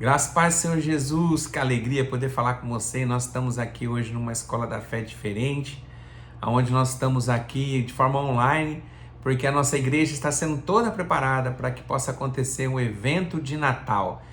Graças e paz, Senhor Jesus, que alegria poder falar com você. Nós estamos aqui hoje numa escola da fé diferente, onde nós estamos aqui de forma online, porque a nossa igreja está sendo toda preparada para que possa acontecer um evento de Natal.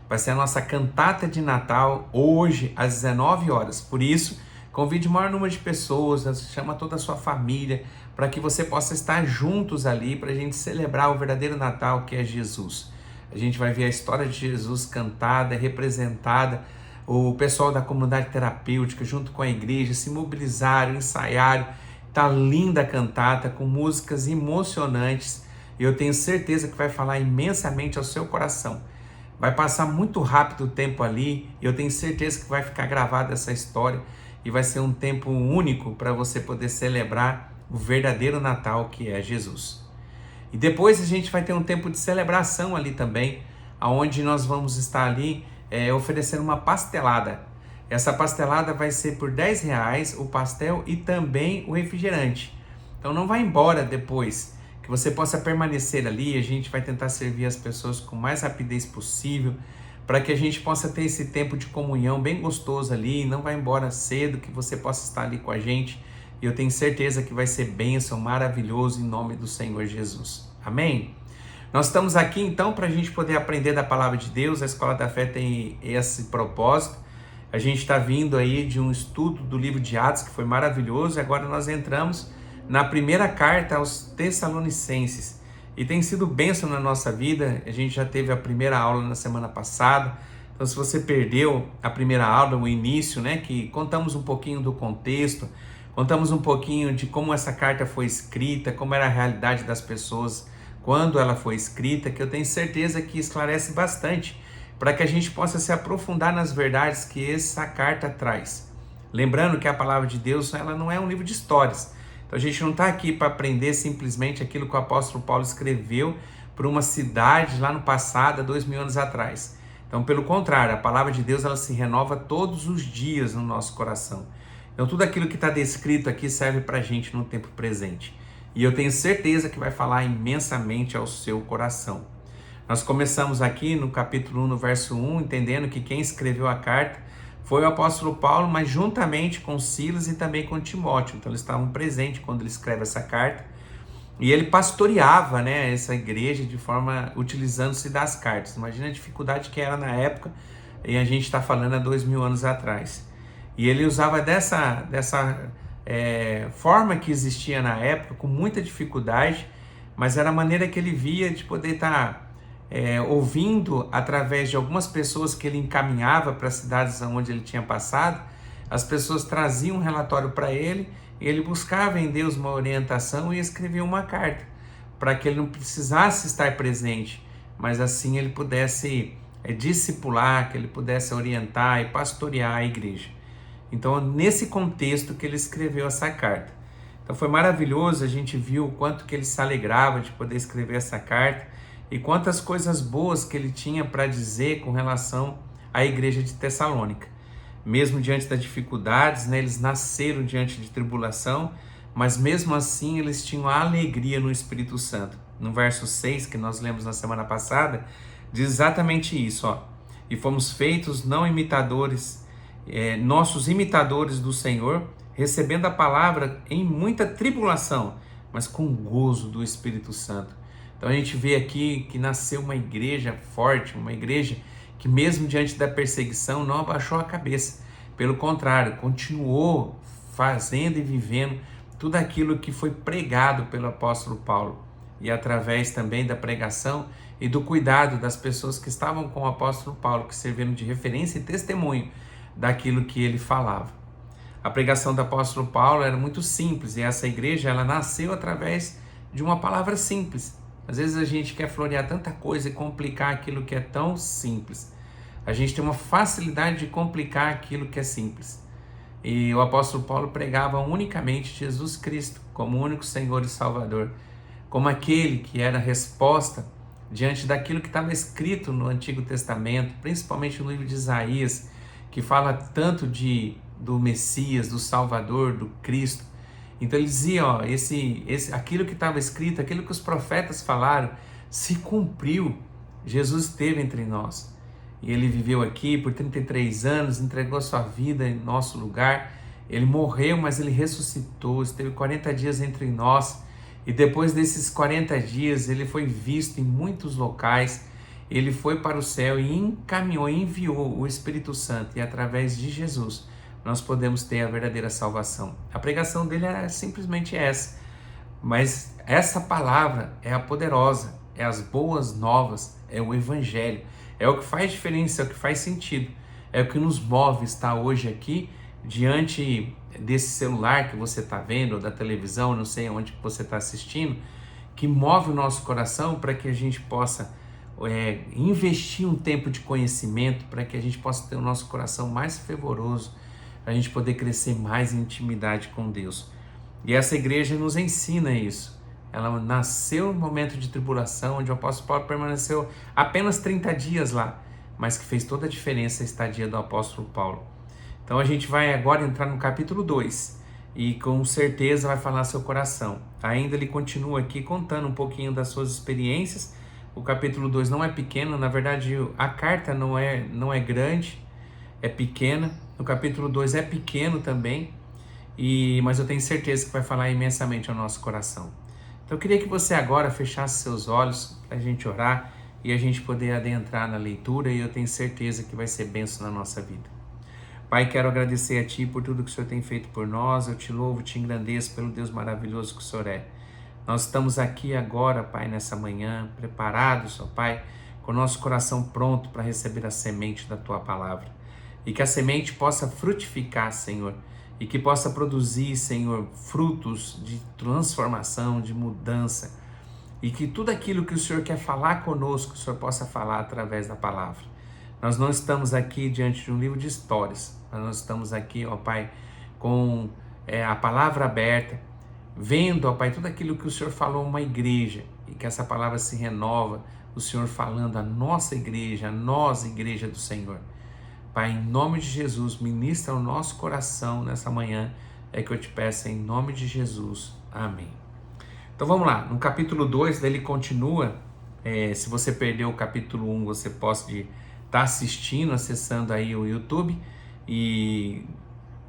Vai ser a nossa cantata de Natal hoje às 19 horas. Por isso, convide o maior número de pessoas, chama toda a sua família, para que você possa estar juntos ali, para a gente celebrar o verdadeiro Natal que é Jesus. A gente vai ver a história de Jesus cantada, representada, o pessoal da comunidade terapêutica junto com a igreja se mobilizaram, ensaiaram. Tá linda a cantata, com músicas emocionantes, e eu tenho certeza que vai falar imensamente ao seu coração. Vai passar muito rápido o tempo ali, e eu tenho certeza que vai ficar gravada essa história, e vai ser um tempo único para você poder celebrar o verdadeiro Natal que é Jesus. E depois a gente vai ter um tempo de celebração ali também, onde nós vamos estar ali oferecendo uma pastelada. Essa pastelada vai ser por R$10, o pastel e também o refrigerante. Então não vai embora depois, que você possa permanecer ali. A gente vai tentar servir as pessoas com mais rapidez possível, para que a gente possa ter esse tempo de comunhão bem gostoso ali. Não vai embora cedo, que você possa estar ali com a gente. E eu tenho certeza que vai ser bênção, maravilhoso, em nome do Senhor Jesus. Amém? Nós estamos aqui então para a gente poder aprender da palavra de Deus. A Escola da Fé tem esse propósito. A gente está vindo aí de um estudo do livro de Atos, que foi maravilhoso. E agora nós entramos na primeira carta aos Tessalonicenses. E tem sido bênção na nossa vida. A gente já teve a primeira aula na semana passada. Então, se você perdeu a primeira aula, o início, que contamos um pouquinho do contexto, contamos um pouquinho de como essa carta foi escrita, como era a realidade das pessoas quando ela foi escrita, que eu tenho certeza que esclarece bastante para que a gente possa se aprofundar nas verdades que essa carta traz. Lembrando que a palavra de Deus, ela não é um livro de histórias. Então a gente não está aqui para aprender simplesmente aquilo que o apóstolo Paulo escreveu para uma cidade lá no passado, há 2000 anos atrás. Então, pelo contrário, a palavra de Deus ela se renova todos os dias no nosso coração. Então tudo aquilo que está descrito aqui serve para a gente no tempo presente. E eu tenho certeza que vai falar imensamente ao seu coração. Nós começamos aqui no capítulo 1, no verso 1, entendendo que quem escreveu a carta foi o apóstolo Paulo, mas juntamente com Silas e também com Timóteo. Então eles estavam presentes quando ele escreve essa carta. E ele pastoreava essa igreja de forma, utilizando-se das cartas. Imagina a dificuldade que era na época, e a gente está falando há 2000 anos atrás. E ele usava dessa forma que existia na época, com muita dificuldade, mas era a maneira que ele via de poder estar ouvindo através de algumas pessoas que ele encaminhava para as cidades onde ele tinha passado. As pessoas traziam um relatório para ele, ele buscava em Deus uma orientação e escrevia uma carta, para que ele não precisasse estar presente, mas assim ele pudesse discipular, que ele pudesse orientar e pastorear a igreja. Então, nesse contexto que ele escreveu essa carta. Então, foi maravilhoso, a gente viu o quanto que ele se alegrava de poder escrever essa carta e quantas coisas boas que ele tinha para dizer com relação à igreja de Tessalônica. Mesmo diante das dificuldades, eles nasceram diante de tribulação, mas mesmo assim eles tinham a alegria no Espírito Santo. No verso 6, que nós lemos na semana passada, diz exatamente isso. E fomos feitos não imitadores, nossos imitadores do Senhor, recebendo a palavra em muita tribulação, mas com gozo do Espírito Santo. Então a gente vê aqui que nasceu uma igreja forte, uma igreja que mesmo diante da perseguição não abaixou a cabeça. Pelo contrário, continuou fazendo e vivendo tudo aquilo que foi pregado pelo apóstolo Paulo. E através também da pregação e do cuidado das pessoas que estavam com o apóstolo Paulo, que serviram de referência e testemunho daquilo que ele falava. A pregação do apóstolo Paulo era muito simples, e essa igreja ela nasceu através de uma palavra simples. Às vezes a gente quer florear tanta coisa e complicar aquilo que é tão simples. A gente tem uma facilidade de complicar aquilo que é simples. E o apóstolo Paulo pregava unicamente Jesus Cristo como único Senhor e Salvador, como aquele que era a resposta diante daquilo que estava escrito no Antigo Testamento, principalmente no livro de Isaías, que fala tanto do Messias, do Salvador, do Cristo. Então ele dizia, aquilo que estava escrito, aquilo que os profetas falaram, se cumpriu. Jesus esteve entre nós. e ele viveu aqui por 33 anos, entregou a sua vida em nosso lugar. Ele morreu, mas ele ressuscitou, esteve 40 dias entre nós, e depois desses 40 dias ele foi visto em muitos locais. Ele foi para o céu e enviou o Espírito Santo, e através de Jesus nós podemos ter a verdadeira salvação. A pregação dele é simplesmente essa, mas essa palavra é a poderosa, é as boas novas, é o Evangelho, é o que faz diferença, é o que faz sentido, é o que nos move estar hoje aqui diante desse celular que você está vendo, ou da televisão, não sei onde que você está assistindo, que move o nosso coração para que a gente possa investir um tempo de conhecimento, para que a gente possa ter o nosso coração mais fervoroso, para a gente poder crescer mais em intimidade com Deus. E essa igreja nos ensina isso. Ela nasceu no momento de tribulação, onde o apóstolo Paulo permaneceu apenas 30 dias lá, mas que fez toda a diferença a estadia do apóstolo Paulo. Então a gente vai agora entrar no capítulo 2 e com certeza vai falar seu coração. Ainda ele continua aqui contando um pouquinho das suas experiências. O capítulo 2 não é pequeno, na verdade a carta não é grande, é pequena. O capítulo 2 é pequeno também, mas eu tenho certeza que vai falar imensamente ao nosso coração. Então eu queria que você agora fechasse seus olhos para a gente orar e a gente poder adentrar na leitura, e eu tenho certeza que vai ser bênção na nossa vida. Pai, quero agradecer a Ti por tudo que o Senhor tem feito por nós. Eu Te louvo, Te engrandeço pelo Deus maravilhoso que o Senhor é. Nós estamos aqui agora, Pai, nessa manhã, preparados, ó Pai, com o nosso coração pronto para receber a semente da Tua palavra. E que a semente possa frutificar, Senhor, e que possa produzir, Senhor, frutos de transformação, de mudança, e que tudo aquilo que o Senhor quer falar conosco, o Senhor possa falar através da palavra. Nós não estamos aqui diante de um livro de histórias, mas nós estamos aqui, ó Pai, com a palavra aberta, vendo, ó Pai, tudo aquilo que o Senhor falou a uma igreja, e que essa palavra se renova, o Senhor falando a nossa igreja, a nós, igreja do Senhor. Pai, em nome de Jesus, ministra o nosso coração nessa manhã, é que eu te peço em nome de Jesus. Amém. Então vamos lá, no capítulo 2, ele continua, se você perdeu o capítulo 1, você pode estar assistindo, acessando aí o YouTube, e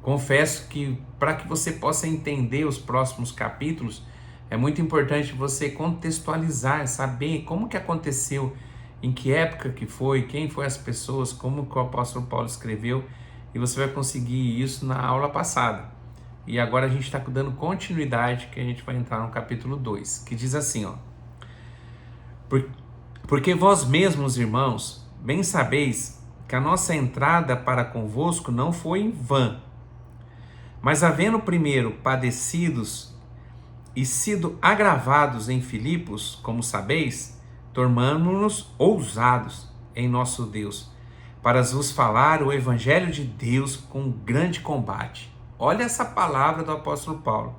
confesso que para que você possa entender os próximos capítulos, é muito importante você contextualizar, saber como que aconteceu, em que época que foi, quem foram as pessoas, como que o apóstolo Paulo escreveu, e você vai conseguir isso na aula passada. E agora a gente está dando continuidade, que a gente vai entrar no capítulo 2, que diz assim, ó: Porque vós mesmos, irmãos, bem sabeis que a nossa entrada para convosco não foi em vão, mas havendo primeiro padecidos e sido agravados em Filipos, como sabeis, tornamo-nos ousados em nosso Deus, para vos falar o Evangelho de Deus com grande combate. Olha essa palavra do apóstolo Paulo.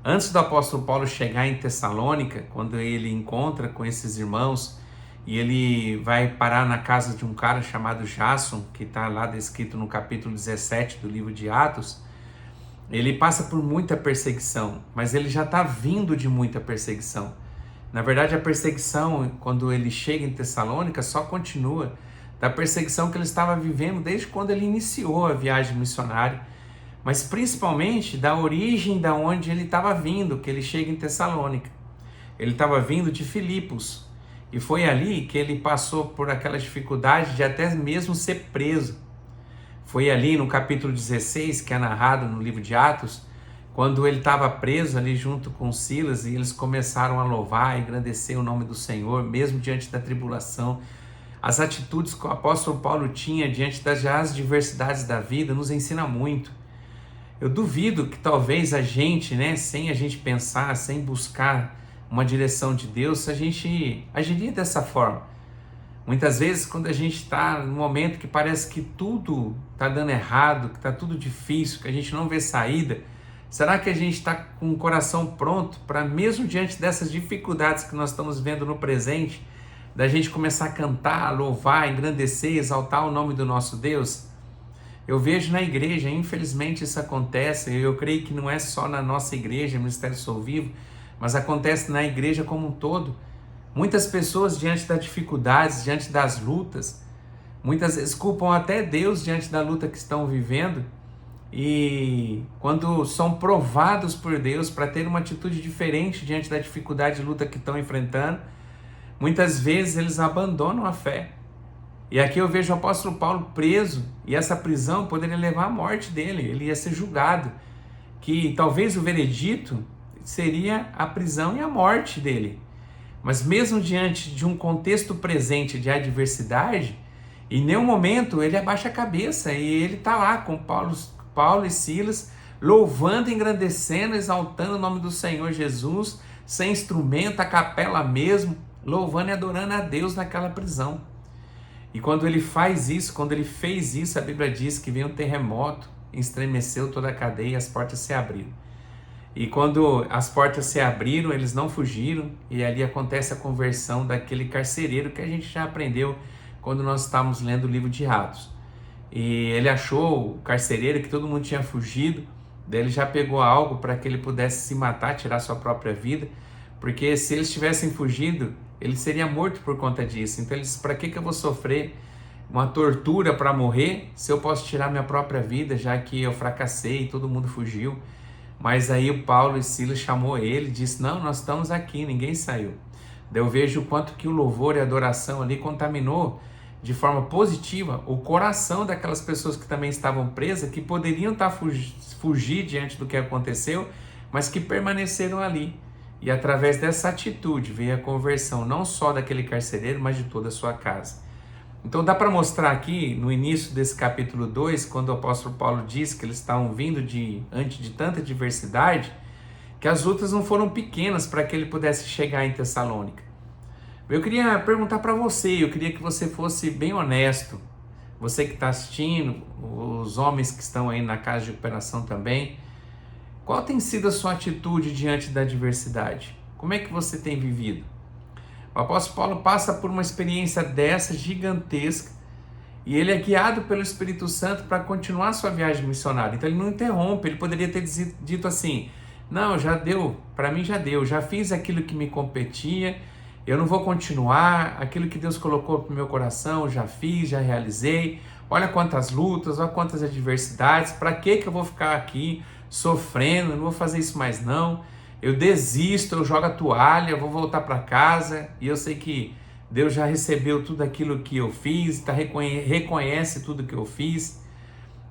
Antes do apóstolo Paulo chegar em Tessalônica, quando ele encontra com esses irmãos, e ele vai parar na casa de um cara chamado Jason, que está lá descrito no capítulo 17 do livro de Atos. Ele passa por muita perseguição, mas ele já está vindo de muita perseguição. Na verdade, a perseguição, quando ele chega em Tessalônica, só continua da perseguição que ele estava vivendo desde quando ele iniciou a viagem missionária, mas principalmente da origem da onde ele estava vindo, que ele chega em Tessalônica. Ele estava vindo de Filipos, e foi ali que ele passou por aquela dificuldade de até mesmo ser preso. Foi ali no capítulo 16, que é narrado no livro de Atos, quando ele estava preso ali junto com Silas, e eles começaram a louvar e engrandecer o nome do Senhor, mesmo diante da tribulação. As atitudes que o apóstolo Paulo tinha diante das adversidades da vida nos ensina muito. Eu duvido que talvez a gente, sem a gente pensar, sem buscar uma direção de Deus, a gente agiria dessa forma. Muitas vezes, quando a gente está num momento que parece que tudo está dando errado, que está tudo difícil, que a gente não vê saída, será que a gente está com o coração pronto para, mesmo diante dessas dificuldades que nós estamos vendo no presente, da gente começar a cantar, louvar, engrandecer, exaltar o nome do nosso Deus? Eu vejo na igreja, infelizmente isso acontece, eu creio que não é só na nossa igreja, Ministério Sou Vivo, mas acontece na igreja como um todo. Muitas pessoas, diante das dificuldades, diante das lutas, Muitas vezes culpam até Deus diante da luta que estão vivendo, e quando são provados por Deus para ter uma atitude diferente diante da dificuldade e luta que estão enfrentando, muitas vezes eles abandonam a fé. E aqui eu vejo o apóstolo Paulo preso, e essa prisão poderia levar à morte dele, ele ia ser julgado, que talvez o veredito seria a prisão e a morte dele. Mas mesmo diante de um contexto presente de adversidade, em nenhum momento ele abaixa a cabeça, e ele está lá com Paulo e Silas, louvando, engrandecendo, exaltando o nome do Senhor Jesus, sem instrumento, a capela mesmo, louvando e adorando a Deus naquela prisão. E quando ele faz isso, quando ele fez isso, a Bíblia diz que veio um terremoto, estremeceu toda a cadeia e as portas se abriram. E quando as portas se abriram, eles não fugiram, e ali acontece a conversão daquele carcereiro que a gente já aprendeu quando nós estávamos lendo o livro de Atos. E ele achou o carcereiro, que todo mundo tinha fugido, daí ele já pegou algo para que ele pudesse se matar, tirar sua própria vida, porque se eles tivessem fugido, ele seria morto por conta disso. Então ele disse: para que eu vou sofrer uma tortura para morrer, se eu posso tirar minha própria vida, já que eu fracassei e todo mundo fugiu? Mas aí o Paulo e Silas chamou ele e disse: não, nós estamos aqui, ninguém saiu. Daí eu vejo o quanto que o louvor e a adoração ali contaminou de forma positiva o coração daquelas pessoas que também estavam presas, que poderiam fugir diante do que aconteceu, mas que permaneceram ali. E através dessa atitude veio a conversão não só daquele carcereiro, mas de toda a sua casa. Então dá para mostrar aqui, no início desse capítulo 2, quando o apóstolo Paulo diz que eles estavam vindo diante de tanta diversidade, que as lutas não foram pequenas para que ele pudesse chegar em Tessalônica. Eu queria perguntar para você, eu queria que você fosse bem honesto, você que está assistindo, os homens que estão aí na casa de recuperação também, qual tem sido a sua atitude diante da adversidade? Como é que você tem vivido? O apóstolo Paulo passa por uma experiência dessa gigantesca, e ele é guiado pelo Espírito Santo para continuar sua viagem missionária. Então ele não interrompe, ele poderia ter dito assim: não, já deu, para mim já deu, já fiz aquilo que me competia, eu não vou continuar, aquilo que Deus colocou no meu coração, já fiz, já realizei, olha quantas lutas, olha quantas adversidades, para que eu vou ficar aqui sofrendo, eu não vou fazer isso mais não, eu desisto, eu jogo a toalha, eu vou voltar para casa, e eu sei que Deus já recebeu tudo aquilo que eu fiz, reconhece tudo que eu fiz.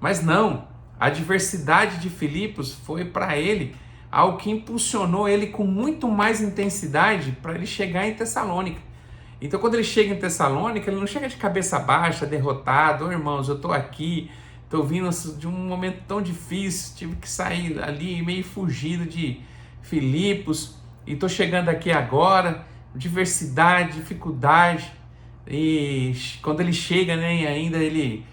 Mas não, a adversidade de Filipos foi para ele algo que impulsionou ele com muito mais intensidade para ele chegar em Tessalônica. Então quando ele chega em Tessalônica, ele não chega de cabeça baixa, derrotado: oh, irmãos, eu estou aqui, estou vindo de um momento tão difícil, tive que sair ali meio fugido de Filipos, e estou chegando aqui agora, diversidade, dificuldade. E quando ele chega, né, ainda ele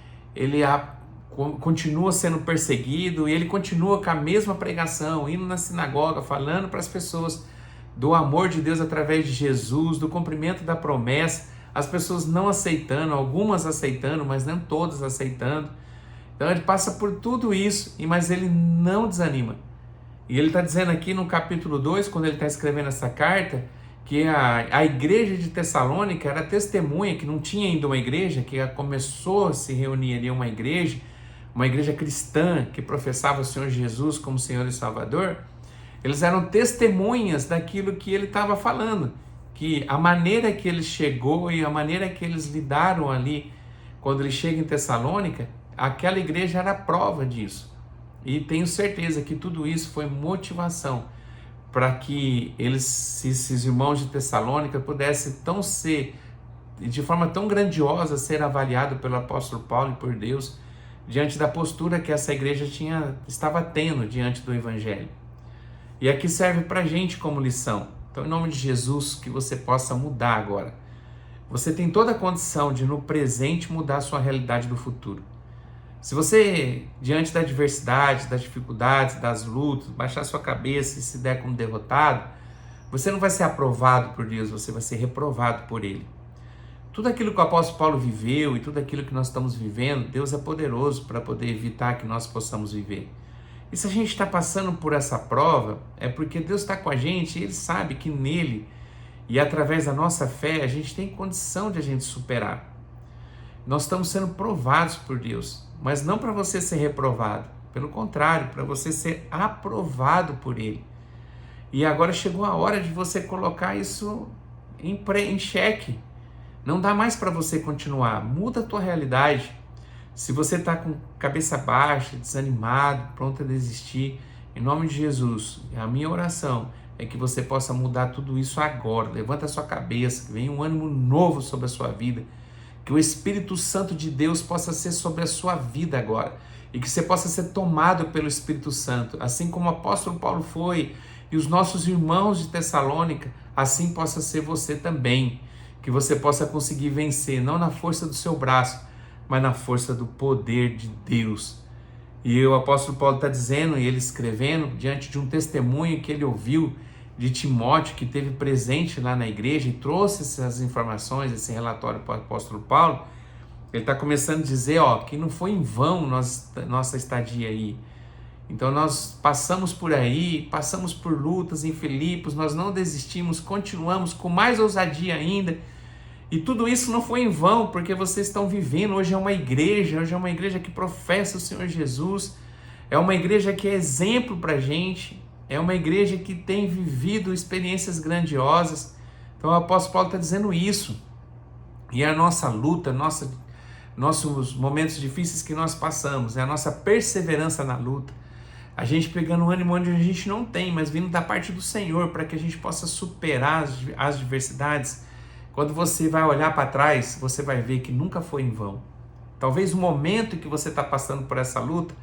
continua sendo perseguido, e ele continua com a mesma pregação, indo na sinagoga, falando para as pessoas do amor de Deus através de Jesus, do cumprimento da promessa, as pessoas não aceitando, algumas aceitando, mas não todas aceitando. Então ele passa por tudo isso, mas ele não desanima. E ele está dizendo aqui no capítulo 2, quando ele está escrevendo essa carta, que a igreja de Tessalônica era testemunha, que não tinha ainda uma igreja, que começou a se reunir ali uma igreja cristã, que professava o Senhor Jesus como Senhor e Salvador. Eles eram testemunhas daquilo que ele estava falando, que a maneira que ele chegou e a maneira que eles lidaram ali, quando ele chega em Tessalônica, aquela igreja era a prova disso. E tenho certeza que tudo isso foi motivação para que esses irmãos de Tessalônica pudessem de forma tão grandiosa, ser avaliado pelo apóstolo Paulo e por Deus, diante da postura que essa igreja estava tendo diante do Evangelho. E aqui serve para a gente como lição. Então, em nome de Jesus, que você possa mudar agora. Você tem toda a condição de, no presente, mudar a sua realidade do futuro. Se você, diante da adversidade, das dificuldades, das lutas, baixar sua cabeça e se der como derrotado, você não vai ser aprovado por Deus, você vai ser reprovado por Ele. Tudo aquilo que o apóstolo Paulo viveu e tudo aquilo que nós estamos vivendo, Deus é poderoso para poder evitar que nós possamos viver. E se a gente está passando por essa prova, é porque Deus está com a gente e Ele sabe que nele e através da nossa fé a gente tem condição de a gente superar. Nós estamos sendo provados por Deus, mas não para você ser reprovado, pelo contrário, para você ser aprovado por Ele. E agora chegou a hora de você colocar isso em xeque. Não dá mais para você continuar. Muda a tua realidade. Se você está com cabeça baixa, desanimado, pronto a desistir, em nome de Jesus, a minha oração é que você possa mudar tudo isso agora. Levanta a sua cabeça, que venha um ânimo novo sobre a sua vida. Que o Espírito Santo de Deus possa ser sobre a sua vida agora. E que você possa ser tomado pelo Espírito Santo. Assim como o apóstolo Paulo foi, e os nossos irmãos de Tessalônica, assim possa ser você também. Que você possa conseguir vencer, não na força do seu braço, mas na força do poder de Deus. E o apóstolo Paulo está dizendo, e ele escrevendo, diante de um testemunho que ele ouviu de Timóteo, que esteve presente lá na igreja e trouxe essas informações, esse relatório para o apóstolo Paulo. Ele está começando a dizer que não foi em vão nossa estadia aí. Então nós passamos por aí, passamos por lutas em Filipos, nós não desistimos, continuamos com mais ousadia ainda. E tudo isso não foi em vão, porque vocês estão vivendo. Hoje é uma igreja que professa o Senhor Jesus, é uma igreja que é exemplo para a gente, é uma igreja que tem vivido experiências grandiosas. Então o apóstolo Paulo está dizendo isso. E a nossa luta, nossos momentos difíceis que nós passamos, é a nossa perseverança na luta, a gente pegando ânimo onde a gente não tem, mas vindo da parte do Senhor, para que a gente possa superar as adversidades. Quando você vai olhar para trás, você vai ver que nunca foi em vão. Talvez o momento em que você está passando por essa luta,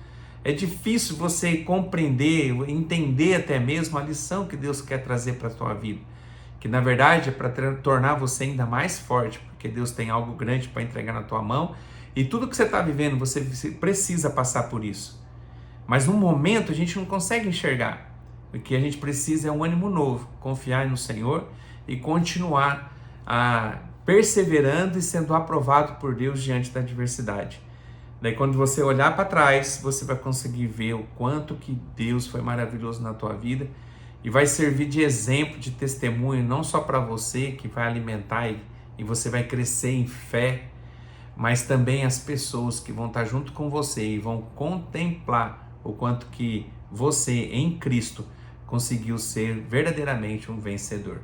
é difícil você compreender, entender até mesmo a lição que Deus quer trazer para a tua vida. Que na verdade é para tornar você ainda mais forte, porque Deus tem algo grande para entregar na tua mão. E tudo que você está vivendo, você precisa passar por isso. Mas no momento a gente não consegue enxergar. O que a gente precisa é um ânimo novo, confiar no Senhor e continuar perseverando e sendo aprovado por Deus diante da adversidade. Daí quando você olhar para trás, você vai conseguir ver o quanto que Deus foi maravilhoso na tua vida e vai servir de exemplo, de testemunho, não só para você que vai alimentar e você vai crescer em fé, mas também as pessoas que vão estar junto com você e vão contemplar o quanto que você em Cristo conseguiu ser verdadeiramente um vencedor.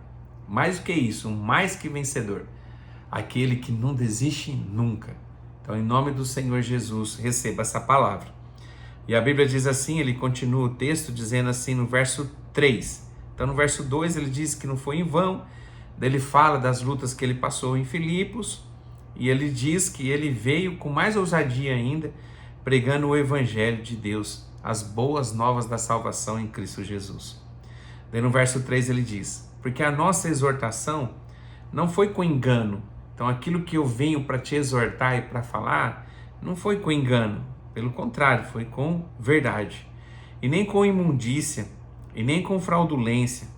Mais do que isso, um mais que vencedor, aquele que não desiste nunca. Então, em nome do Senhor Jesus, receba essa palavra. E a Bíblia diz assim, ele continua o texto dizendo assim no verso 3. Então, no verso 2 ele diz que não foi em vão, ele fala das lutas que ele passou em Filipos, e ele diz que ele veio com mais ousadia ainda, pregando o Evangelho de Deus, as boas novas da salvação em Cristo Jesus. Daí no verso 3 ele diz, porque a nossa exortação não foi com engano. Então aquilo que eu venho para te exortar e para falar, não foi com engano. Pelo contrário, foi com verdade. E nem com imundícia, e nem com fraudulência.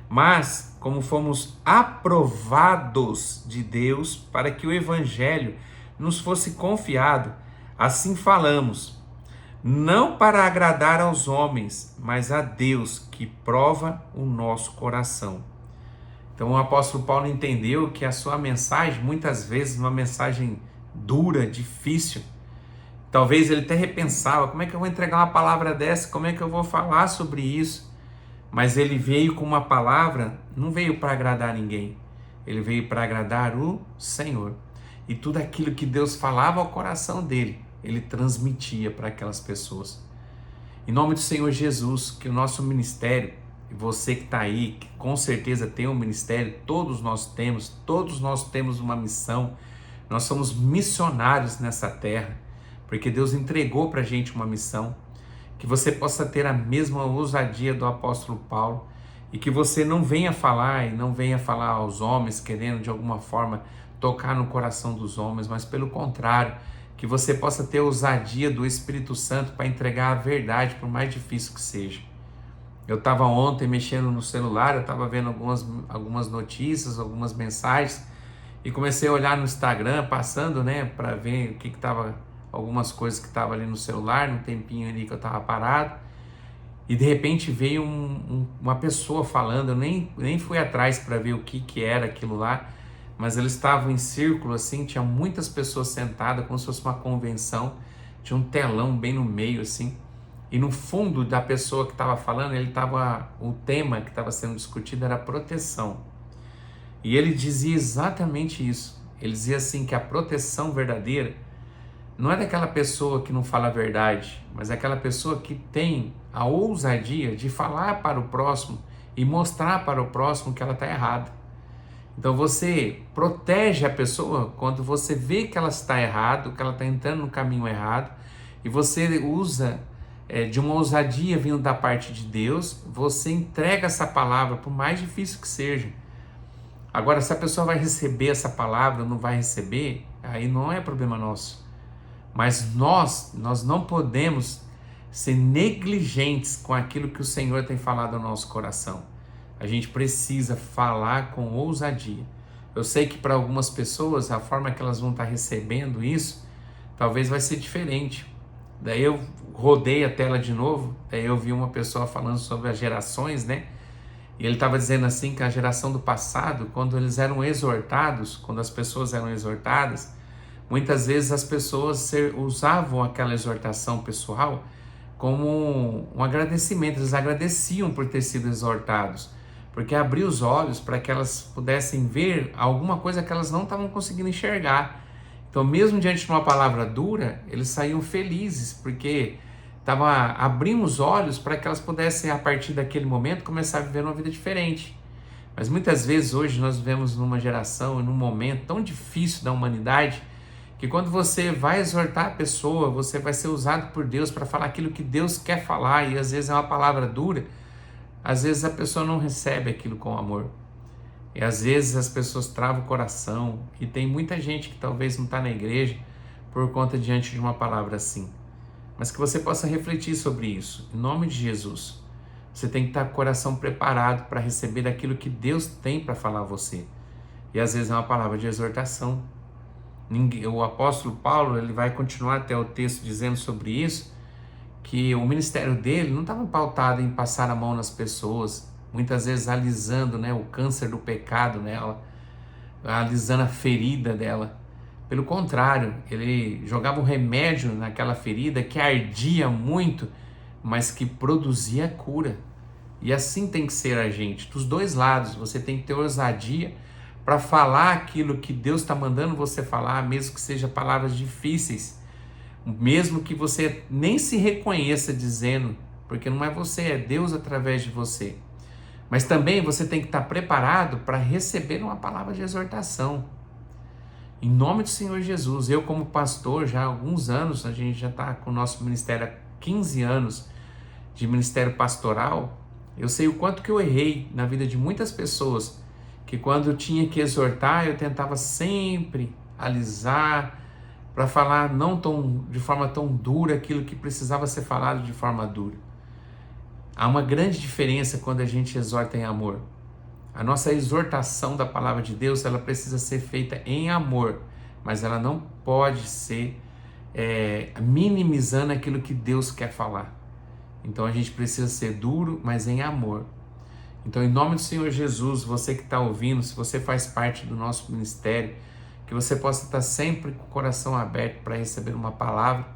Mas como fomos aprovados de Deus para que o Evangelho nos fosse confiado, assim falamos. Não para agradar aos homens, mas a Deus que prova o nosso coração. Então o apóstolo Paulo entendeu que a sua mensagem, muitas vezes uma mensagem dura, difícil, talvez ele até repensava, como é que eu vou entregar uma palavra dessa, como é que eu vou falar sobre isso? Mas ele veio com uma palavra, não veio para agradar ninguém, ele veio para agradar o Senhor. E tudo aquilo que Deus falava ao coração dele, ele transmitia para aquelas pessoas. Em nome do Senhor Jesus, que o nosso ministério, e você que está aí, que com certeza tem um ministério, todos nós temos uma missão, nós somos missionários nessa terra, porque Deus entregou para a gente uma missão, que você possa ter a mesma ousadia do apóstolo Paulo, e que você não venha falar aos homens, querendo de alguma forma tocar no coração dos homens, mas pelo contrário, que você possa ter a ousadia do Espírito Santo para entregar a verdade, por mais difícil que seja. Eu estava ontem mexendo no celular, eu estava vendo algumas notícias, algumas mensagens, e comecei a olhar no Instagram, passando, para ver o que estava, algumas coisas que estavam ali no celular, no tempinho ali que eu estava parado, e de repente veio uma pessoa falando, eu nem fui atrás para ver o que era aquilo lá, mas eles estavam em círculo assim, tinha muitas pessoas sentadas, como se fosse uma convenção, tinha um telão bem no meio assim, e no fundo da pessoa que estava falando, o tema que estava sendo discutido era proteção. E ele dizia exatamente isso. Ele dizia assim que a proteção verdadeira não é daquela pessoa que não fala a verdade, mas é aquela pessoa que tem a ousadia de falar para o próximo e mostrar para o próximo que ela está errada. Então você protege a pessoa quando você vê que ela está errada, que ela está entrando no caminho errado, e você usa de uma ousadia vindo da parte de Deus, você entrega essa palavra, por mais difícil que seja. Agora, se a pessoa vai receber essa palavra ou não vai receber, aí não é problema nosso. Mas nós não podemos ser negligentes com aquilo que o Senhor tem falado ao nosso coração. A gente precisa falar com ousadia. Eu sei que para algumas pessoas a forma que elas vão estar recebendo isso talvez vai ser diferente. Daí eu rodei a tela de novo, daí eu vi uma pessoa falando sobre as gerações, né? E ele estava dizendo assim que a geração do passado, quando eles eram exortados, quando as pessoas eram exortadas, muitas vezes as pessoas usavam aquela exortação pessoal como um agradecimento, eles agradeciam por ter sido exortados, porque abria os olhos para que elas pudessem ver alguma coisa que elas não estavam conseguindo enxergar. Então, mesmo diante de uma palavra dura, eles saíam felizes, porque abriam os olhos para que elas pudessem, a partir daquele momento, começar a viver uma vida diferente. Mas muitas vezes hoje nós vivemos numa geração e num momento tão difícil da humanidade, que quando você vai exortar a pessoa, você vai ser usado por Deus para falar aquilo que Deus quer falar, e às vezes é uma palavra dura, às vezes a pessoa não recebe aquilo com amor. E às vezes as pessoas travam o coração, e tem muita gente que talvez não está na igreja por conta diante de uma palavra assim. Mas que você possa refletir sobre isso, em nome de Jesus. Você tem que estar com o coração preparado para receber aquilo que Deus tem para falar a você. E às vezes é uma palavra de exortação. O apóstolo Paulo, ele vai continuar até o texto dizendo sobre isso, que o ministério dele não estava pautado em passar a mão nas pessoas, muitas vezes alisando, né, o câncer do pecado nela, alisando a ferida dela. Pelo contrário, ele jogava um remédio naquela ferida que ardia muito, mas que produzia cura. E assim tem que ser a gente, dos dois lados. Você tem que ter ousadia para falar aquilo que Deus está mandando você falar, mesmo que seja palavras difíceis, mesmo que você nem se reconheça dizendo, porque não é você, é Deus através de você. Mas também você tem que estar preparado para receber uma palavra de exortação. Em nome do Senhor Jesus, eu como pastor já há alguns anos, a gente já está com o nosso ministério há 15 anos de ministério pastoral, eu sei o quanto que eu errei na vida de muitas pessoas, que quando eu tinha que exortar, eu tentava sempre alisar, para falar de forma tão dura aquilo que precisava ser falado de forma dura. Há uma grande diferença quando a gente exorta em amor. A nossa exortação da palavra de Deus, ela precisa ser feita em amor, mas ela não pode ser minimizando aquilo que Deus quer falar. Então a gente precisa ser duro, mas em amor. Então, em nome do Senhor Jesus, você que está ouvindo, se você faz parte do nosso ministério, que você possa estar sempre com o coração aberto para receber uma palavra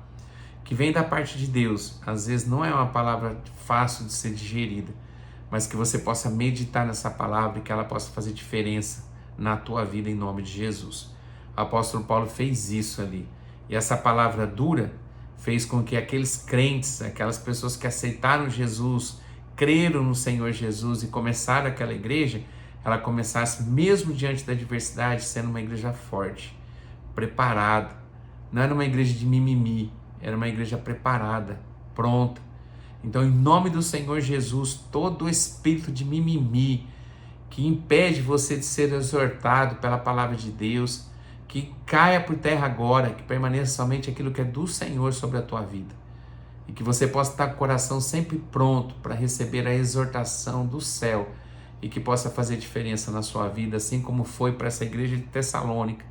que vem da parte de Deus. Às vezes não é uma palavra fácil de ser digerida, mas que você possa meditar nessa palavra e que ela possa fazer diferença na tua vida em nome de Jesus. O apóstolo Paulo fez isso ali. E essa palavra dura fez com que aqueles crentes, aquelas pessoas que aceitaram Jesus, creram no Senhor Jesus e começaram aquela igreja, ela começasse mesmo diante da adversidade, sendo uma igreja forte, preparada. Não era uma igreja de mimimi, era uma igreja preparada, pronta. Então, em nome do Senhor Jesus, todo o espírito de mimimi que impede você de ser exortado pela palavra de Deus, que caia por terra agora, que permaneça somente aquilo que é do Senhor sobre a tua vida. E que você possa estar com o coração sempre pronto para receber a exortação do céu e que possa fazer diferença na sua vida, assim como foi para essa igreja de Tessalônica.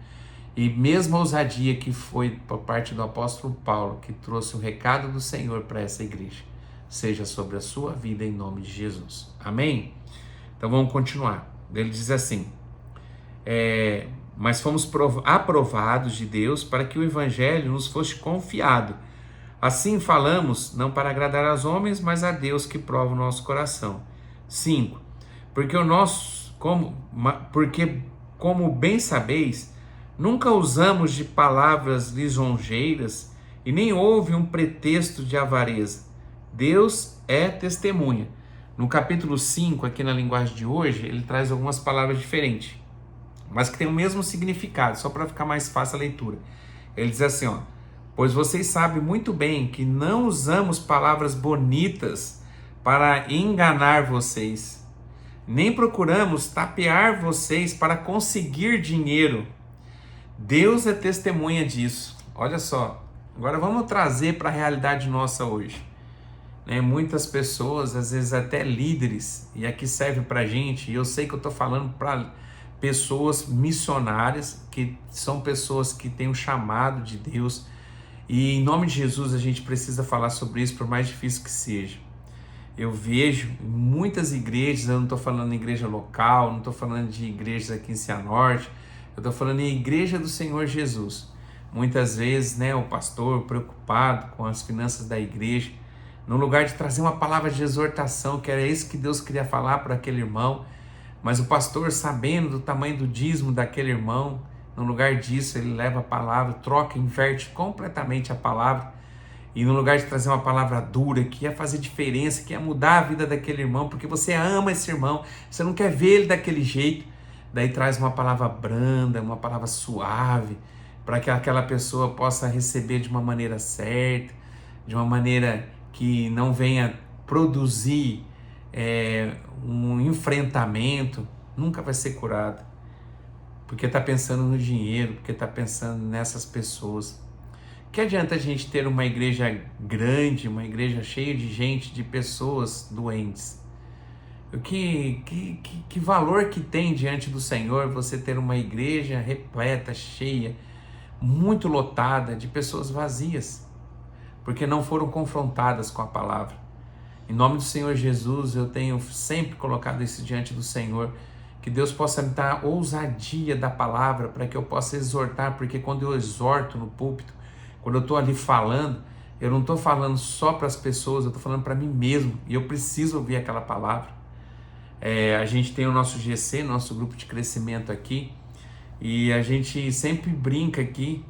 E mesmo a ousadia que foi por parte do apóstolo Paulo, que trouxe o recado do Senhor para essa igreja, seja sobre a sua vida em nome de Jesus. Amém? Então vamos continuar. Ele diz assim, mas fomos aprovados de Deus para que o evangelho nos fosse confiado. Assim falamos, não para agradar aos homens, mas a Deus que prova o nosso coração. 5. Porque, como bem sabeis, nunca usamos de palavras lisonjeiras e nem houve um pretexto de avareza. Deus é testemunha. No capítulo 5, aqui na linguagem de hoje, ele traz algumas palavras diferentes, mas que tem o mesmo significado, só para ficar mais fácil a leitura. Ele diz assim, ó: pois vocês sabem muito bem que não usamos palavras bonitas para enganar vocês, nem procuramos tapear vocês para conseguir dinheiro. Deus é testemunha disso. Olha só, agora vamos trazer para a realidade nossa hoje. Muitas pessoas, às vezes até líderes, e aqui serve para a gente, e eu sei que eu estou falando para pessoas missionárias, que são pessoas que têm um chamado de Deus, e em nome de Jesus a gente precisa falar sobre isso, por mais difícil que seja. Eu vejo muitas igrejas, eu não estou falando em igreja local, não estou falando de igrejas aqui em Cianorte, eu estou falando em igreja do Senhor Jesus. Muitas vezes, o pastor preocupado com as finanças da igreja, no lugar de trazer uma palavra de exortação, que era isso que Deus queria falar para aquele irmão, mas o pastor, sabendo do tamanho do dízimo daquele irmão, no lugar disso ele leva a palavra, troca, inverte completamente a palavra, e no lugar de trazer uma palavra dura, que ia fazer diferença, que ia mudar a vida daquele irmão, porque você ama esse irmão, você não quer ver ele daquele jeito, daí traz uma palavra branda, uma palavra suave, para que aquela pessoa possa receber de uma maneira certa, de uma maneira que não venha produzir um enfrentamento, nunca vai ser curado, porque está pensando no dinheiro, porque está pensando nessas pessoas. Que adianta a gente ter uma igreja grande, uma igreja cheia de gente, de pessoas doentes? Que valor que tem diante do Senhor você ter uma igreja repleta, cheia, muito lotada de pessoas vazias, porque não foram confrontadas com a palavra. Em nome do Senhor Jesus, eu tenho sempre colocado isso diante do Senhor, que Deus possa me dar ousadia da palavra, para que eu possa exortar, porque quando eu exorto no púlpito, quando eu estou ali falando, eu não estou falando só para as pessoas, eu estou falando para mim mesmo, e eu preciso ouvir aquela palavra. A gente tem o nosso GC, nosso grupo de crescimento aqui, e a gente sempre brinca aqui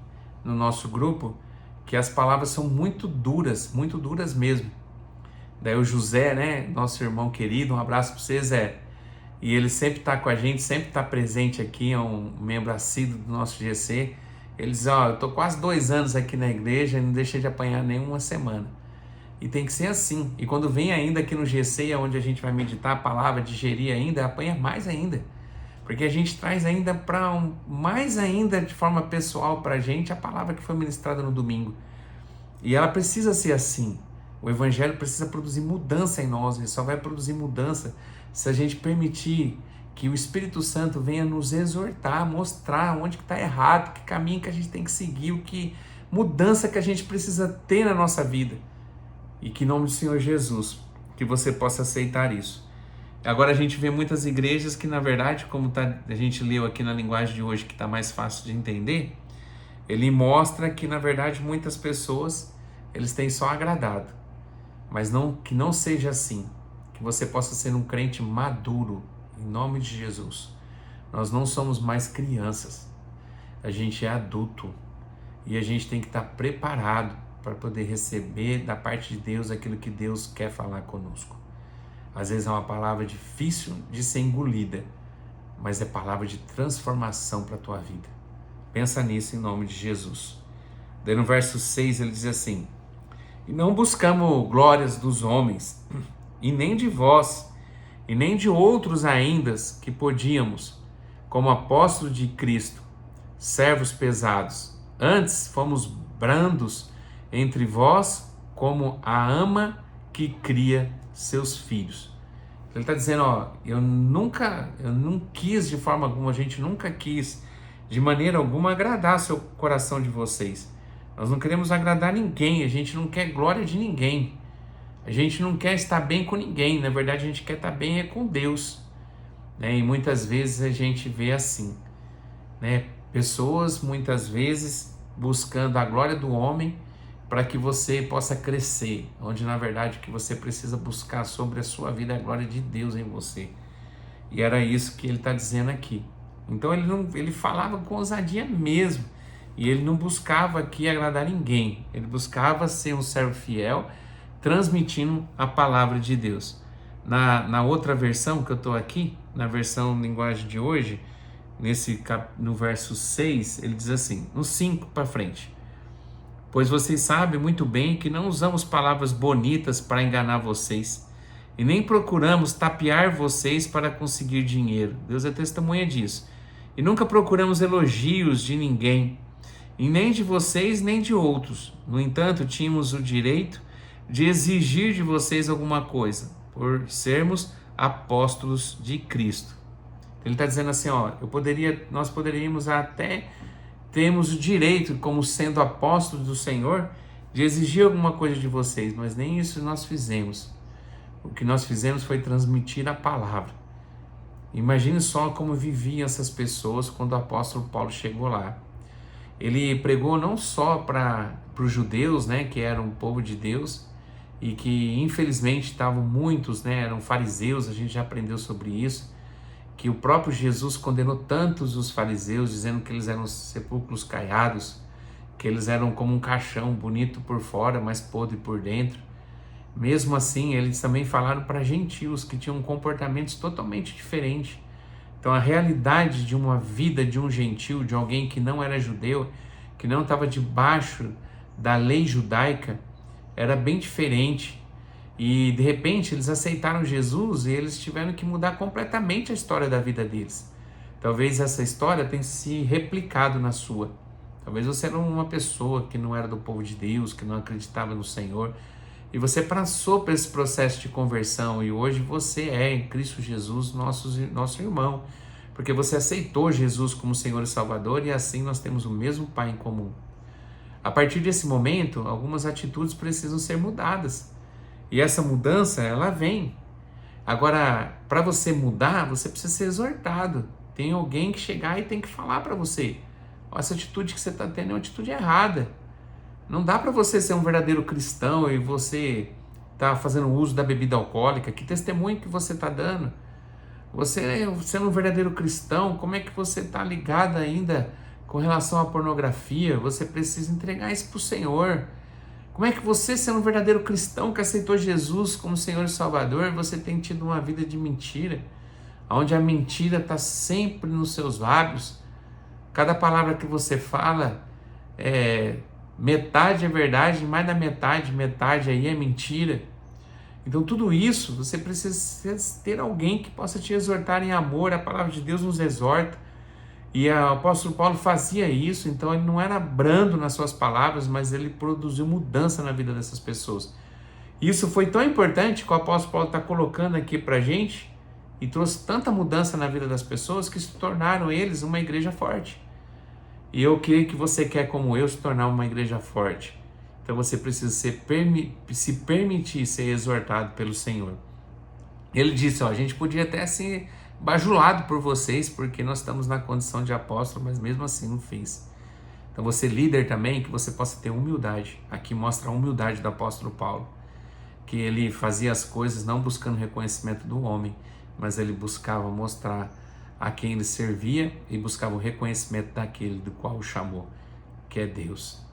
no nosso grupo, que as palavras são muito duras mesmo. Daí o José, nosso irmão querido, um abraço para você, Zé. E ele sempre está com a gente, sempre está presente aqui, é um membro assíduo do nosso GC. Ele diz, eu estou quase 2 anos aqui na igreja e não deixei de apanhar nenhuma semana. E tem que ser assim. E quando vem ainda aqui no GC, onde a gente vai meditar a palavra, digerir ainda, apanha mais ainda. Porque a gente traz ainda mais ainda de forma pessoal para a gente a palavra que foi ministrada no domingo. E ela precisa ser assim. O evangelho precisa produzir mudança em nós. Ele só vai produzir mudança se a gente permitir que o Espírito Santo venha nos exortar, mostrar onde que está errado, que caminho que a gente tem que seguir, que mudança que a gente precisa ter na nossa vida. E que em nome do Senhor Jesus, que você possa aceitar isso. Agora a gente vê muitas igrejas que, na verdade, como a gente leu aqui na linguagem de hoje, que está mais fácil de entender, ele mostra que, na verdade, muitas pessoas, eles têm só agradado. Mas que não seja assim. Que você possa ser um crente maduro, em nome de Jesus. Nós não somos mais crianças. A gente é adulto. E a gente tem que estar preparado para poder receber da parte de Deus aquilo que Deus quer falar conosco. Às vezes é uma palavra difícil de ser engolida, mas é palavra de transformação para a tua vida. Pensa nisso em nome de Jesus. Daí no verso 6 ele diz assim: e não buscamos glórias dos homens, e nem de vós, e nem de outros ainda que podíamos, como apóstolos de Cristo, servos pesados. Antes fomos brandos entre vós, como a ama que cria seus filhos. Ele está dizendo, eu não quis de forma alguma, a gente nunca quis de maneira alguma agradar seu coração de vocês. Nós não queremos agradar ninguém, a gente não quer glória de ninguém. A gente não quer estar bem com ninguém, na verdade a gente quer estar bem com Deus. E muitas vezes a gente vê assim. né? Pessoas muitas vezes buscando a glória do homem para que você possa crescer, onde na verdade o que você precisa buscar sobre a sua vida é a glória de Deus em você. E era isso que ele está dizendo aqui. Então ele falava com ousadia mesmo. E ele não buscava aqui agradar ninguém. Ele buscava ser um servo fiel, transmitindo a palavra de Deus. Na outra versão que eu estou aqui, na versão linguagem de hoje, no verso 6, ele diz assim, no 5 para frente. Pois vocês sabem muito bem que não usamos palavras bonitas para enganar vocês, e nem procuramos tapear vocês para conseguir dinheiro. Deus é testemunha disso. E nunca procuramos elogios de ninguém, e nem de vocês nem de outros. No entanto, tínhamos o direito de exigir de vocês alguma coisa, por sermos apóstolos de Cristo. Ele está dizendo assim, ó, nós poderíamos até termos o direito, como sendo apóstolos do Senhor, de exigir alguma coisa de vocês, mas nem isso nós fizemos. O que nós fizemos foi transmitir a palavra. Imagine só como viviam essas pessoas quando o apóstolo Paulo chegou lá. Ele pregou não só para os judeus, né, que eram o povo de Deus, e que infelizmente estavam muitos, né, eram fariseus, a gente já aprendeu sobre isso, que o próprio Jesus condenou tantos os fariseus, dizendo que eles eram sepulcros caiados, que eles eram como um caixão, bonito por fora, mas podre por dentro. Mesmo assim, eles também falaram para gentios que tinham comportamentos totalmente diferentes. Então, a realidade de uma vida de um gentio, de alguém que não era judeu, que não estava debaixo da lei judaica, era bem diferente. E, de repente, eles aceitaram Jesus e eles tiveram que mudar completamente a história da vida deles. Talvez essa história tenha se replicado na sua. Talvez você era uma pessoa que não era do povo de Deus, que não acreditava no Senhor, e você passou por esse processo de conversão e hoje você é em Cristo Jesus nosso irmão, porque você aceitou Jesus como Senhor e Salvador e assim nós temos o mesmo Pai em comum. A partir desse momento, algumas atitudes precisam ser mudadas e essa mudança ela vem. Agora, para você mudar, você precisa ser exortado. Tem alguém que chegar e tem que falar para você: essa atitude que você está tendo é uma atitude errada. Não dá para você ser um verdadeiro cristão e você tá fazendo uso da bebida alcoólica. Que testemunho que você está dando? Você sendo um verdadeiro cristão, como é que você está ligado ainda com relação à pornografia? Você precisa entregar isso para o Senhor. Como é que você, sendo um verdadeiro cristão que aceitou Jesus como Senhor e Salvador, você tem tido uma vida de mentira, onde a mentira está sempre nos seus lábios? Cada palavra que você fala metade é verdade, mais da metade aí é mentira. Então tudo isso, você precisa ter alguém que possa te exortar em amor. A palavra de Deus nos exorta. E o apóstolo Paulo fazia isso, então ele não era brando nas suas palavras, mas ele produziu mudança na vida dessas pessoas. Isso foi tão importante que o apóstolo Paulo está colocando aqui para a gente e trouxe tanta mudança na vida das pessoas que se tornaram eles uma igreja forte. E eu creio que você quer, como eu, se tornar uma igreja forte. Então você precisa se permitir ser exortado pelo Senhor. Ele disse, a gente podia até ser bajulado por vocês, porque nós estamos na condição de apóstolo, mas mesmo assim não fez. Então você líder também, que você possa ter humildade. Aqui mostra a humildade do apóstolo Paulo, que ele fazia as coisas não buscando reconhecimento do homem, mas ele buscava mostrar a quem ele servia e buscava o reconhecimento daquele do qual o chamou, que é Deus.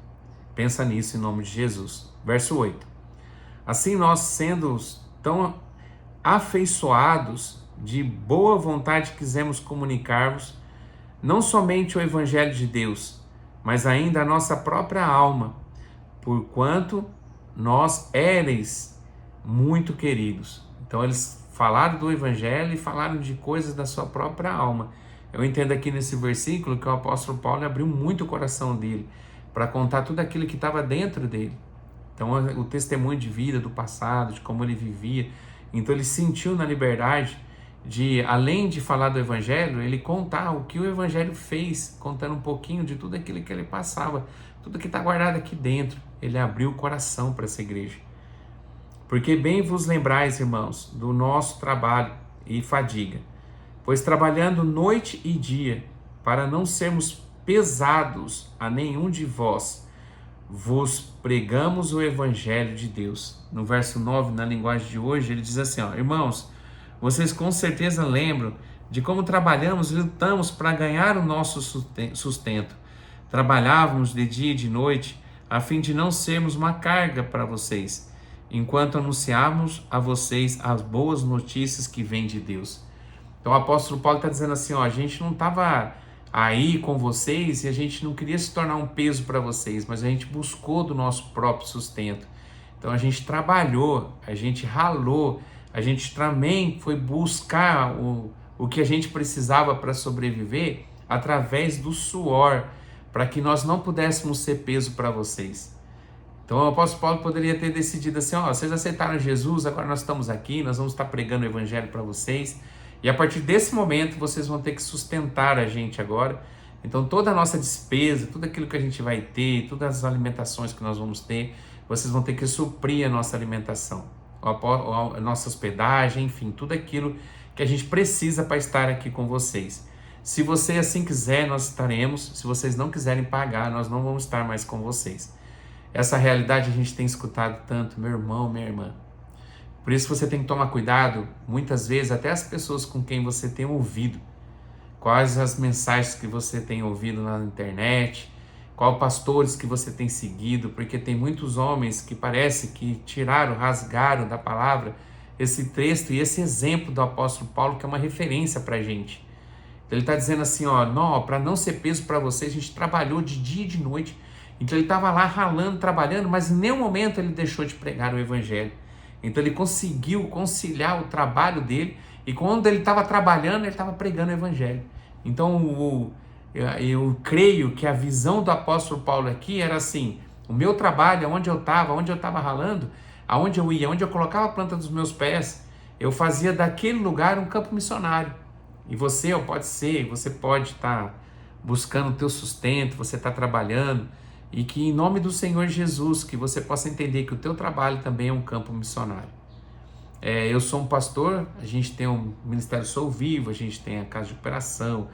Pensa nisso em nome de Jesus. Verso 8. Assim nós, sendo tão afeiçoados, de boa vontade quisemos comunicar-vos não somente o Evangelho de Deus, mas ainda a nossa própria alma, porquanto nós éreis muito queridos. Então eles falaram do Evangelho e falaram de coisas da sua própria alma. Eu entendo aqui nesse versículo que o apóstolo Paulo abriu muito o coração dele para contar tudo aquilo que estava dentro dele. Então o testemunho de vida do passado, de como ele vivia. Então ele sentiu na liberdade de, além de falar do Evangelho, ele contar o que o Evangelho fez, contando um pouquinho de tudo aquilo que ele passava, tudo que está guardado aqui dentro. Ele abriu o coração para essa igreja. Porque bem vos lembrais, irmãos, do nosso trabalho e fadiga, pois trabalhando noite e dia, para não sermos pesados a nenhum de vós, vos pregamos o evangelho de Deus. No verso 9, na linguagem de hoje, ele diz assim, ó, irmãos, vocês com certeza lembram de como trabalhamos e lutamos para ganhar o nosso sustento. Trabalhávamos de dia e de noite, a fim de não sermos uma carga para vocês, enquanto anunciávamos a vocês as boas notícias que vêm de Deus. Então o apóstolo Paulo está dizendo assim, ó, a gente não estava aí com vocês e a gente não queria se tornar um peso para vocês, mas a gente buscou do nosso próprio sustento. Então a gente trabalhou, a gente ralou, a gente também foi buscar o que a gente precisava para sobreviver através do suor, para que nós não pudéssemos ser peso para vocês. Então o apóstolo Paulo poderia ter decidido assim, ó, vocês aceitaram Jesus, agora nós estamos aqui, nós vamos estar pregando o evangelho para vocês, e a partir desse momento vocês vão ter que sustentar a gente agora. Então toda a nossa despesa, tudo aquilo que a gente vai ter, todas as alimentações que nós vamos ter, vocês vão ter que suprir a nossa alimentação, a nossa hospedagem, enfim, tudo aquilo que a gente precisa para estar aqui com vocês. Se você assim quiser, nós estaremos. Se vocês não quiserem pagar, nós não vamos estar mais com vocês. Essa realidade a gente tem escutado tanto, meu irmão, minha irmã. Por isso você tem que tomar cuidado, muitas vezes, até as pessoas com quem você tem ouvido. Quais as mensagens que você tem ouvido na internet, quais pastores que você tem seguido, porque tem muitos homens que parece que tiraram, rasgaram da palavra esse texto e esse exemplo do apóstolo Paulo, que é uma referência para a gente. Ele está dizendo assim, ó, para não ser peso para vocês, a gente trabalhou de dia e de noite. Então ele estava lá ralando, trabalhando, mas em nenhum momento ele deixou de pregar o evangelho. Então ele conseguiu conciliar o trabalho dele, e quando ele estava trabalhando, ele estava pregando o evangelho. Então eu creio que a visão do apóstolo Paulo aqui era assim, o meu trabalho, onde eu estava ralando, aonde eu ia, onde eu colocava a planta dos meus pés, eu fazia daquele lugar um campo missionário. E você pode estar buscando o teu sustento, você está trabalhando, e que em nome do Senhor Jesus, que você possa entender que o teu trabalho também é um campo missionário. Eu sou um pastor, a gente tem um Ministério Sou Vivo, a gente tem a Casa de Operação,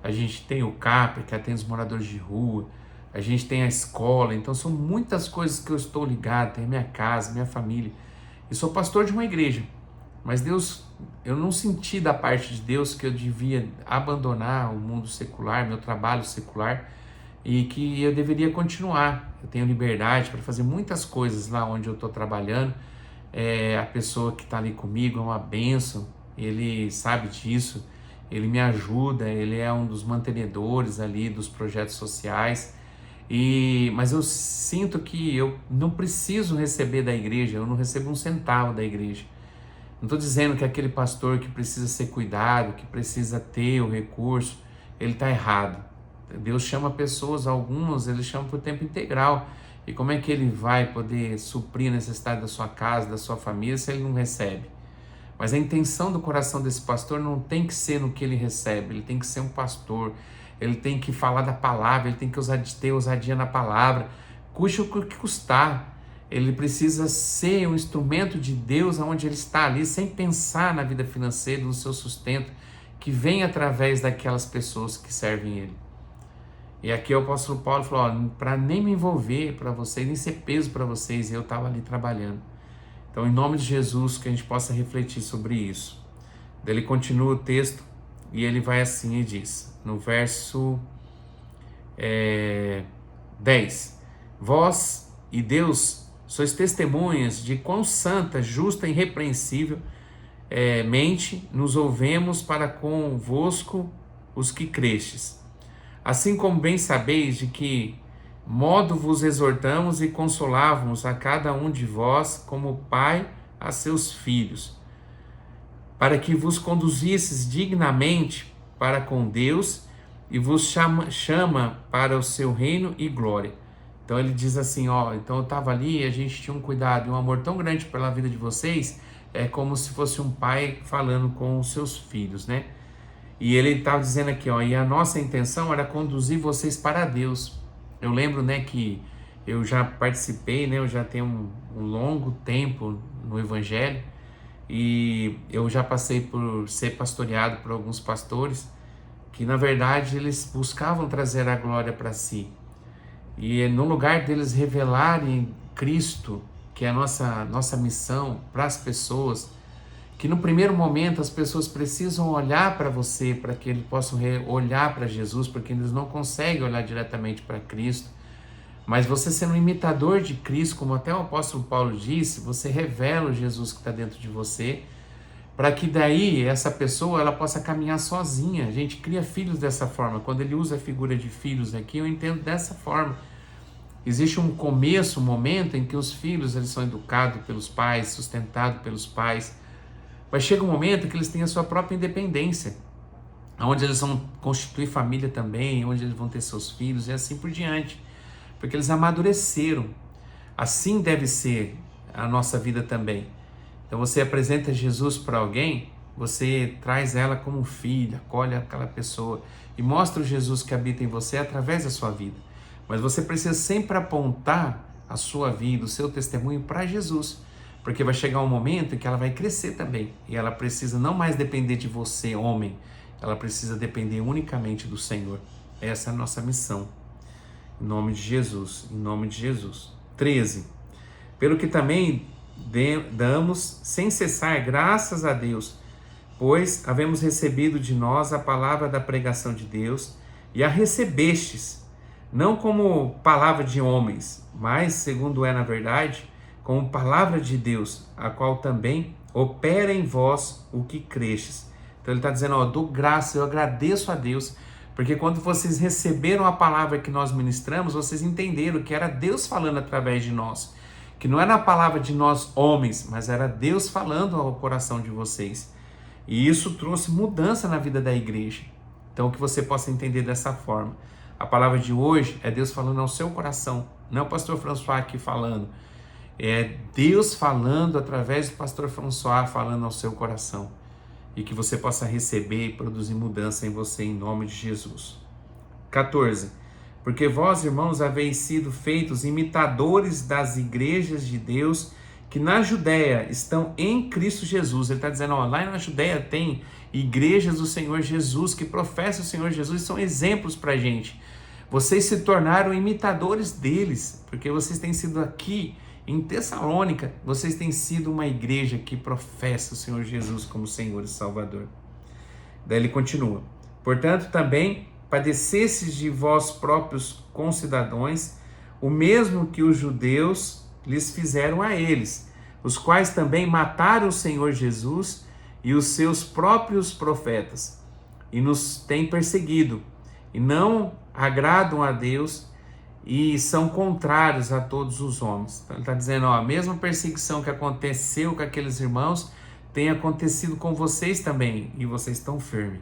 a gente tem o CAPER, que atende os moradores de rua, a gente tem a escola, então são muitas coisas que eu estou ligado, tem a minha casa, minha família, e sou pastor de uma igreja. Mas Deus, eu não senti da parte de Deus que eu devia abandonar o mundo secular, meu trabalho secular, e que eu deveria continuar. Eu tenho liberdade para fazer muitas coisas lá onde eu estou trabalhando. A pessoa que está ali comigo é uma bênção, ele sabe disso, ele me ajuda, ele é um dos mantenedores ali dos projetos sociais. Mas eu sinto que eu não preciso receber da igreja, eu não recebo um centavo da igreja. Não estou dizendo que aquele pastor que precisa ser cuidado, que precisa ter o recurso, ele está errado. Deus chama pessoas, algumas ele chama por tempo integral. E como é que ele vai poder suprir a necessidade da sua casa, da sua família, se ele não recebe? Mas a intenção do coração desse pastor não tem que ser no que ele recebe, ele tem que ser um pastor, ele tem que falar da palavra, ele tem que ter ousadia na palavra, custe o que custar. Ele precisa ser um instrumento de Deus onde ele está ali, sem pensar na vida financeira, no seu sustento, que vem através daquelas pessoas que servem ele. E aqui o apóstolo Paulo falou, para nem me envolver para vocês, nem ser peso para vocês, eu estava ali trabalhando. Então, em nome de Jesus, que a gente possa refletir sobre isso. Ele continua o texto e ele vai assim e diz, no verso 10, vós e Deus sois testemunhas de quão santa, justa e irrepreensível mente nos ouvemos para convosco os que crestes. Assim como bem sabeis de que modo vos exortamos e consolávamos a cada um de vós como pai a seus filhos, para que vos conduzisses dignamente para com Deus e vos chama para o seu reino e glória. Então ele diz assim, então eu estava ali e a gente tinha um cuidado e um amor tão grande pela vida de vocês, é como se fosse um pai falando com os seus filhos, né? E ele estava dizendo aqui, e a nossa intenção era conduzir vocês para Deus. Eu lembro, né, que eu já participei, né, eu já tenho um longo tempo no Evangelho, e eu já passei por ser pastoreado por alguns pastores que na verdade eles buscavam trazer a glória para si. E no lugar deles revelarem Cristo, que é a nossa missão para as pessoas, que no primeiro momento as pessoas precisam olhar para você, para que eles possam olhar para Jesus, porque eles não conseguem olhar diretamente para Cristo. Mas você sendo um imitador de Cristo, como até o apóstolo Paulo disse, você revela o Jesus que está dentro de você, para que daí essa pessoa ela possa caminhar sozinha. A gente cria filhos dessa forma. Quando ele usa a figura de filhos aqui, eu entendo dessa forma. Existe um começo, um momento em que os filhos eles são educados pelos pais, sustentados pelos pais, mas chega um momento que eles têm a sua própria independência, onde eles vão constituir família também, onde eles vão ter seus filhos e assim por diante, porque eles amadureceram. Assim deve ser a nossa vida também. Então você apresenta Jesus para alguém, você traz ela como um filho, acolhe aquela pessoa e mostra o Jesus que habita em você através da sua vida. Mas você precisa sempre apontar a sua vida, o seu testemunho para Jesus, porque vai chegar um momento em que ela vai crescer também e ela precisa não mais depender de você, homem, ela precisa depender unicamente do Senhor. Essa é a nossa missão. Em nome de Jesus, em nome de Jesus. 13. Pelo que também damos sem cessar graças a Deus, pois havemos recebido de nós a palavra da pregação de Deus e a recebestes, não como palavra de homens, mas, segundo é na verdade, como palavra de Deus, a qual também opera em vós o que crestes. Então ele está dizendo, ó, dou graça, eu agradeço a Deus, porque quando vocês receberam a palavra que nós ministramos, vocês entenderam que era Deus falando através de nós, que não era a palavra de nós homens, mas era Deus falando ao coração de vocês. E isso trouxe mudança na vida da igreja. Então que você possa entender dessa forma. A palavra de hoje é Deus falando ao seu coração, não é o pastor François aqui falando. É Deus falando através do pastor François, falando ao seu coração. E que você possa receber e produzir mudança em você, em nome de Jesus. 14. Porque vós, irmãos, haveis sido feitos imitadores das igrejas de Deus que na Judéia estão em Cristo Jesus. Ele está dizendo, ó, lá na Judéia tem igrejas do Senhor Jesus que professam o Senhor Jesus e são exemplos para a gente. Vocês se tornaram imitadores deles, porque vocês têm sido aqui em Tessalônica, vocês têm sido uma igreja que professa o Senhor Jesus como Senhor e Salvador. Daí ele continua, portanto também padecestes de vós próprios concidadãos, o mesmo que os judeus lhes fizeram a eles, os quais também mataram o Senhor Jesus e os seus próprios profetas, e nos têm perseguido, e não agradam a Deus, e são contrários a todos os homens. Então ele está dizendo, ó, a mesma perseguição que aconteceu com aqueles irmãos, tem acontecido com vocês também, e vocês estão firmes.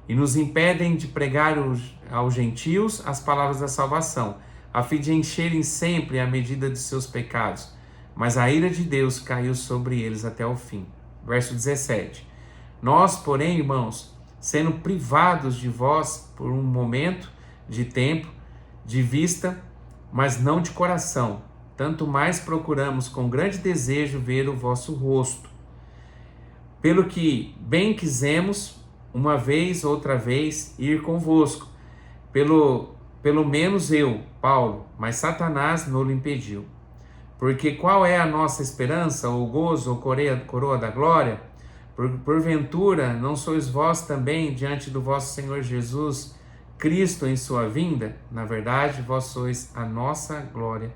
E nos impedem de pregar aos gentios as palavras da salvação, a fim de encherem sempre a medida de seus pecados. Mas a ira de Deus caiu sobre eles até o fim. Verso 17. Nós, porém, irmãos, sendo privados de vós por um momento de tempo, de vista, mas não de coração, tanto mais procuramos com grande desejo ver o vosso rosto. Pelo que bem quisemos, uma vez, outra vez, ir convosco, pelo menos eu, Paulo, mas Satanás não lhe impediu. Porque qual é a nossa esperança, ou gozo, ou coroa da glória? Porventura, não sois vós também diante do vosso Senhor Jesus Cristo em sua vinda? Na verdade, vós sois a nossa glória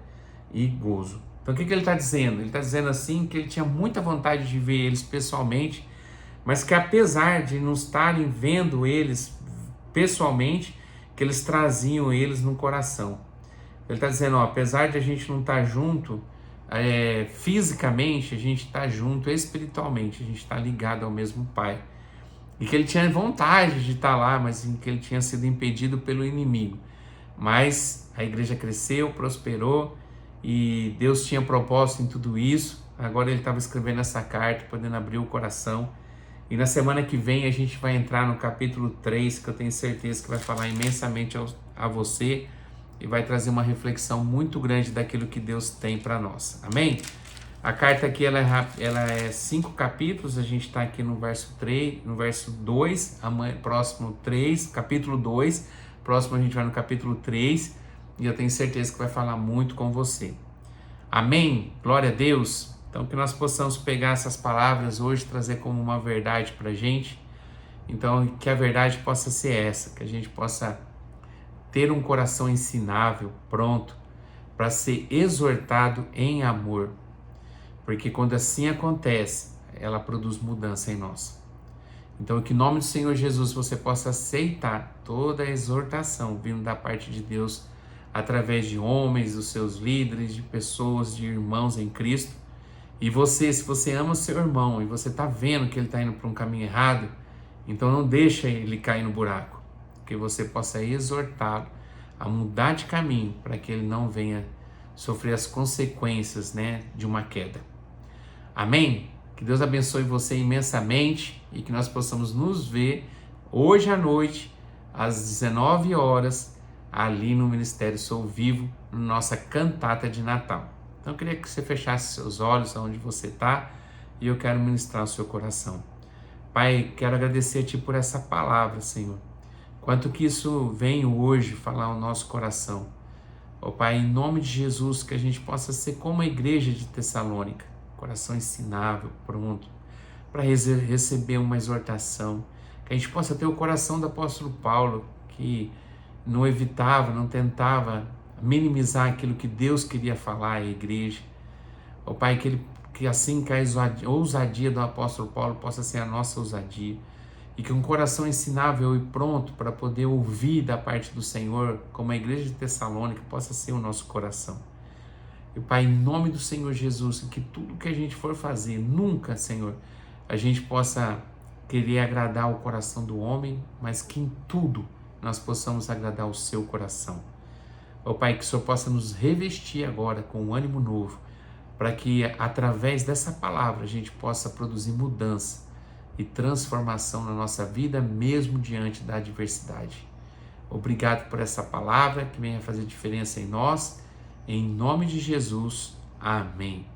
e gozo. Então o que ele está dizendo? Ele está dizendo assim que ele tinha muita vontade de ver eles pessoalmente, mas que apesar de não estarem vendo eles pessoalmente, que eles traziam eles no coração. Ele está dizendo, ó, apesar de a gente não estar junto fisicamente, a gente está junto espiritualmente, a gente está ligado ao mesmo Pai. E que ele tinha vontade de estar lá, mas que ele tinha sido impedido pelo inimigo. Mas a igreja cresceu, prosperou, e Deus tinha propósito em tudo isso. Agora ele estava escrevendo essa carta, podendo abrir o coração. E na semana que vem a gente vai entrar no capítulo 3, que eu tenho certeza que vai falar imensamente a você e vai trazer uma reflexão muito grande daquilo que Deus tem para nós. Amém? A carta aqui ela é 5 capítulos, a gente está aqui no verso 3, no verso 2, próximo 3, capítulo 2, próximo a gente vai no capítulo 3, e eu tenho certeza que vai falar muito com você. Amém? Glória a Deus! Então que nós possamos pegar essas palavras hoje, trazer como uma verdade para a gente. Então que a verdade possa ser essa, que a gente possa ter um coração ensinável, pronto, para ser exortado em amor. Porque quando assim acontece, ela produz mudança em nós. Então, que em nome do Senhor Jesus você possa aceitar toda a exortação vindo da parte de Deus através de homens, dos seus líderes, de pessoas, de irmãos em Cristo. E você, se você ama o seu irmão e você está vendo que ele está indo para um caminho errado, então não deixa ele cair no buraco. Que você possa exortá-lo a mudar de caminho para que ele não venha sofrer as consequências, de uma queda. Amém? Que Deus abençoe você imensamente e que nós possamos nos ver hoje à noite, às 19 horas, ali no Ministério Sou Vivo, na nossa cantata de Natal. Então eu queria que você fechasse seus olhos aonde você está e eu quero ministrar o seu coração. Pai, quero agradecer a Ti por essa palavra, Senhor. Quanto que isso vem hoje falar ao nosso coração. Ó Pai, em nome de Jesus, que a gente possa ser como a igreja de Tessalônica, coração ensinável, pronto, para receber uma exortação, que a gente possa ter o coração do apóstolo Paulo, que não evitava, não tentava minimizar aquilo que Deus queria falar à igreja. Ó Pai, que assim que a ousadia do apóstolo Paulo possa ser a nossa ousadia, e que um coração ensinável e pronto para poder ouvir da parte do Senhor, como a igreja de Tessalônica, possa ser o nosso coração. E Pai, em nome do Senhor Jesus, que tudo que a gente for fazer, nunca, Senhor, a gente possa querer agradar o coração do homem, mas que em tudo nós possamos agradar o seu coração. Ó Pai, que o Senhor possa nos revestir agora com um ânimo novo, para que através dessa palavra a gente possa produzir mudança e transformação na nossa vida, mesmo diante da adversidade. Obrigado por essa palavra que venha fazer diferença em nós. Em nome de Jesus, amém.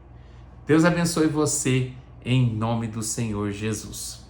Deus abençoe você em nome do Senhor Jesus.